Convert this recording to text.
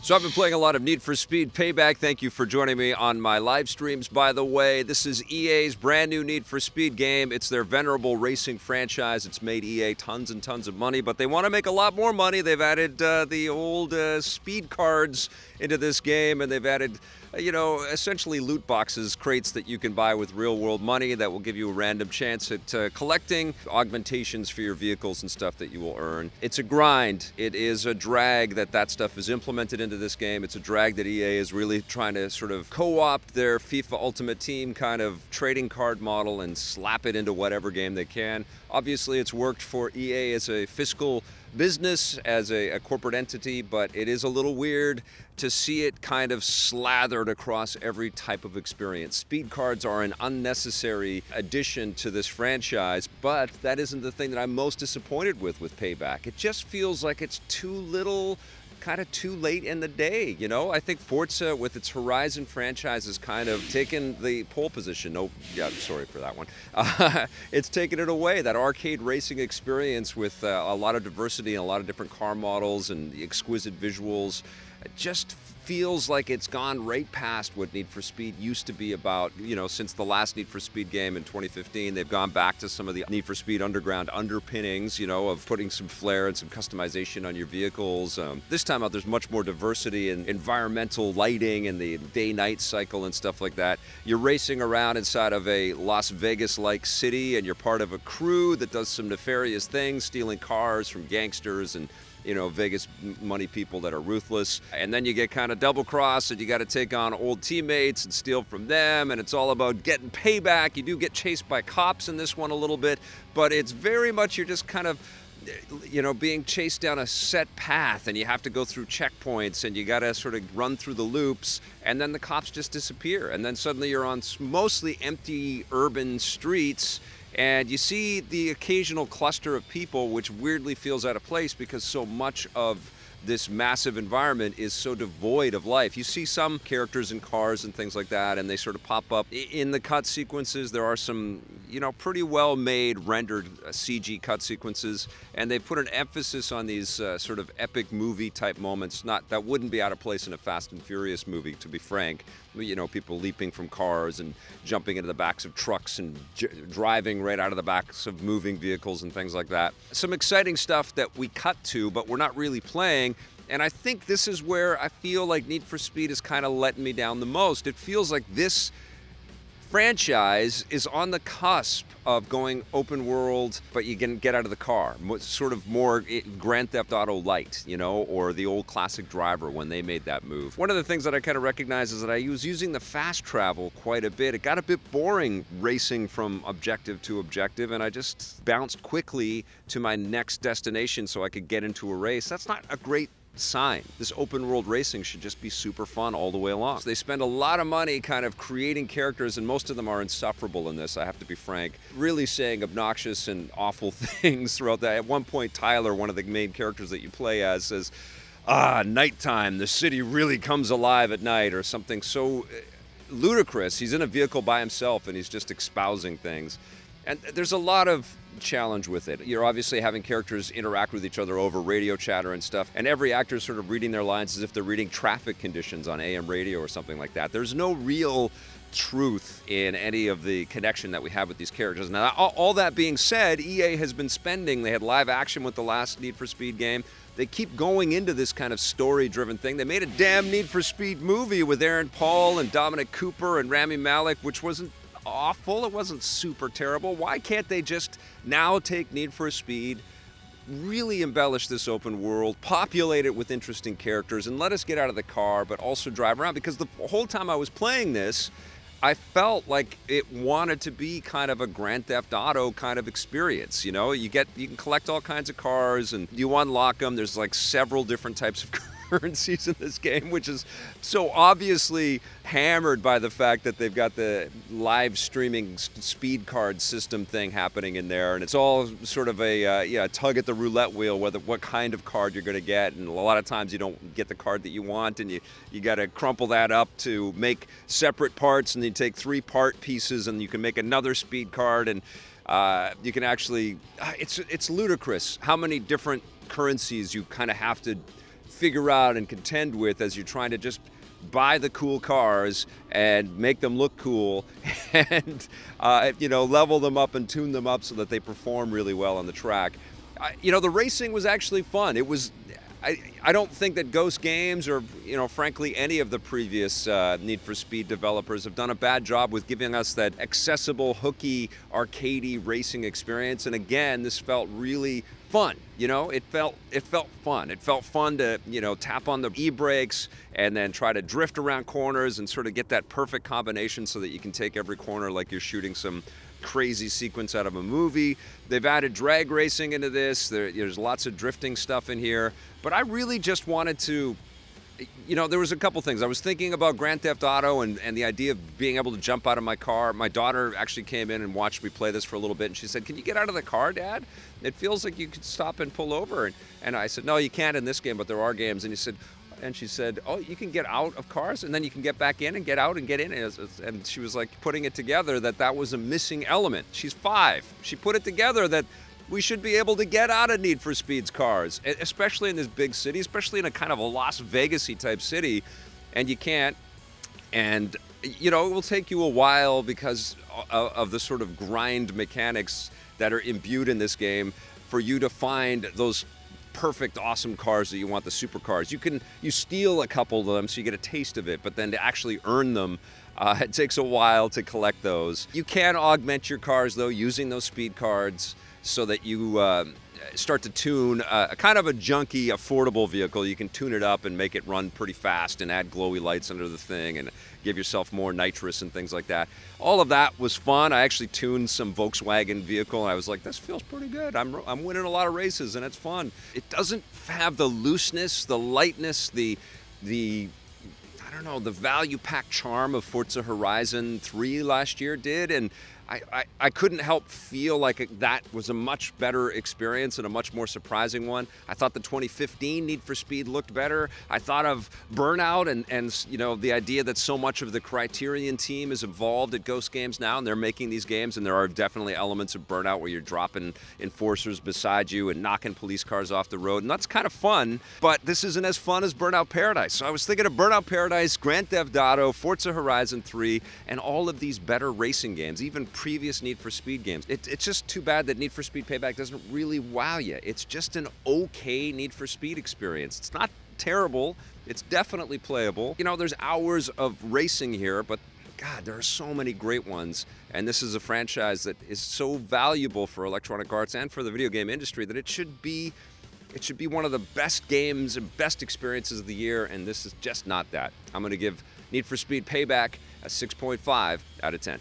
So I've been playing a lot of Need for Speed Payback. Thank you for joining me on my live streams, by the way. This is EA's brand new Need for Speed game. It's their venerable racing franchise. It's made EA tons and tons of money, but they want to make a lot more money. They've added the old speed cards into this game, and they've added, essentially loot boxes, crates that you can buy with real-world money that will give you a random chance at collecting augmentations for your vehicles and stuff that you will earn. It's a grind. It is a drag that stuff is implemented into this game. It's a drag that EA is really trying to sort of co-opt their FIFA Ultimate Team kind of trading card model and slap it into whatever game they can. Obviously, it's worked for EA as a fiscal business, as a corporate entity, but it is a little weird to see it kind of slathered across every type of experience. Speed cards are an unnecessary addition to this franchise, but that isn't the thing that I'm most disappointed with Payback. It just feels like it's too little, kind of too late in the day, I think Forza with its Horizon franchise has kind of taken the pole position. Oh, yeah, sorry for that one. It's taken it away, that arcade racing experience with a lot of diversity and a lot of different car models and the exquisite visuals. It just feels like it's gone right past what Need for Speed used to be about. Since the last Need for Speed game in 2015, they've gone back to some of the Need for Speed Underground underpinnings, of putting some flair and some customization on your vehicles. This time out, there's much more diversity in environmental lighting and the day-night cycle and stuff like that. You're racing around inside of a Las Vegas-like city, and you're part of a crew that does some nefarious things, stealing cars from gangsters and Vegas money people that are ruthless. And then you get kind of double-crossed and you got to take on old teammates and steal from them, and it's all about getting payback. You do get chased by cops in this one a little bit, but it's very much you're just kind of being chased down a set path, and you have to go through checkpoints, and you got to sort of run through the loops, and then the cops just disappear, and then suddenly you're on mostly empty urban streets, and you see the occasional cluster of people, which weirdly feels out of place because so much of this massive environment is so devoid of life. You see some characters in cars and things like that, and they sort of pop up in the cut sequences. There are some, pretty well-made, rendered CG cut sequences, and they put an emphasis on these sort of epic movie-type moments. That wouldn't be out of place in a Fast and Furious movie, to be frank. People leaping from cars and jumping into the backs of trucks and driving right out of the backs of moving vehicles and things like that. Some exciting stuff that we cut to, but we're not really playing. And I think this is where I feel like Need for Speed is kind of letting me down the most. It feels like this franchise is on the cusp of going open world, but you can get out of the car. Sort of more Grand Theft Auto Light, or the old classic Driver when they made that move. One of the things that I kind of recognize is that I was using the fast travel quite a bit. It got a bit boring racing from objective to objective, and I just bounced quickly to my next destination so I could get into a race. That's not a great sign. This open world racing should just be super fun all the way along. So they spend a lot of money kind of creating characters, and most of them are insufferable in this, I have to be frank. Really saying obnoxious and awful things throughout that. At one point, Tyler, one of the main characters that you play as, says, nighttime, the city really comes alive at night, or something so ludicrous. He's in a vehicle by himself and he's just espousing things. And there's a lot of challenge with it. You're obviously having characters interact with each other over radio chatter and stuff, and every actor is sort of reading their lines as if they're reading traffic conditions on AM radio or something like that. There's no real truth in any of the connection that we have with these characters. Now, all that being said, EA has been spending, they had live action with the last Need for Speed game. They keep going into this kind of story-driven thing. They made a damn Need for Speed movie with Aaron Paul and Dominic Cooper and Rami Malek, which wasn't awful, it wasn't super terrible. Why can't they just now take Need for Speed, really embellish this open world, populate it with interesting characters, and let us get out of the car, but also drive around? Because the whole time I was playing this, I felt like it wanted to be kind of a Grand Theft Auto kind of experience. You can collect all kinds of cars and you unlock them. There's like several different types of currencies in this game, which is so obviously hammered by the fact that they've got the live streaming speed card system thing happening in there, and it's all sort of a tug at the roulette wheel what kind of card you're going to get, and a lot of times you don't get the card that you want, and you got to crumple that up to make separate parts, and you take 3 part pieces and you can make another speed card, and you can actually it's ludicrous how many different currencies you kind of have to figure out and contend with as you're trying to just buy the cool cars and make them look cool and level them up and tune them up so that they perform really well on the track. The racing was actually fun. It was. I don't think that Ghost Games or, frankly, any of the previous Need for Speed developers have done a bad job with giving us that accessible, hooky, arcadey racing experience. And again, this felt really fun. It felt fun. It felt fun to, tap on the e-brakes and then try to drift around corners and sort of get that perfect combination so that you can take every corner like you're shooting some crazy sequence out of a movie. They've added drag racing into this. There's lots of drifting stuff in here. But I really just wanted to, there was a couple things. I was thinking about Grand Theft Auto and the idea of being able to jump out of my car. My daughter actually came in and watched me play this for a little bit, and she said, "Can you get out of the car, Dad? It feels like you could stop and pull over." And I said, "No, you can't in this game, but there are games." And she said, "Oh, you can get out of cars and then you can get back in and get out and get in." And she was like putting it together that was a missing element. She's 5. She put it together that we should be able to get out of Need for Speed's cars, especially in this big city, especially in a kind of a Las Vegas-y type city, and you can't. And, it will take you a while because of the sort of grind mechanics that are imbued in this game for you to find those perfect, awesome cars that you want, the supercars. You steal a couple of them so you get a taste of it, but then to actually earn them, it takes a while to collect those. You can augment your cars, though, using those speed cards so that you start to tune a kind of a junky, affordable vehicle. You can tune it up and make it run pretty fast and add glowy lights under the thing and give yourself more nitrous and things like that. All of that was fun. I actually tuned some Volkswagen vehicle and I was like, this feels pretty good. I'm winning a lot of races and it's fun. It doesn't have the looseness, the lightness, the value-packed charm of Forza Horizon 3 last year did, and I couldn't help feel like that was a much better experience and a much more surprising one. I thought the 2015 Need for Speed looked better. I thought of Burnout and the idea that so much of the Criterion team is involved at Ghost Games now, and they're making these games, and there are definitely elements of Burnout where you're dropping enforcers beside you and knocking police cars off the road, and that's kind of fun, but this isn't as fun as Burnout Paradise. So I was thinking of Burnout Paradise, Grand Theft Auto, Forza Horizon 3, and all of these better racing games, even previous Need for Speed games. It's just too bad that Need for Speed Payback doesn't really wow you. It's just an okay Need for Speed experience. It's not terrible. It's definitely playable. There's hours of racing here, but God, there are so many great ones. And this is a franchise that is so valuable for Electronic Arts and for the video game industry that it should be one of the best games and best experiences of the year, and this is just not that. I'm going to give Need for Speed Payback a 6.5 out of 10.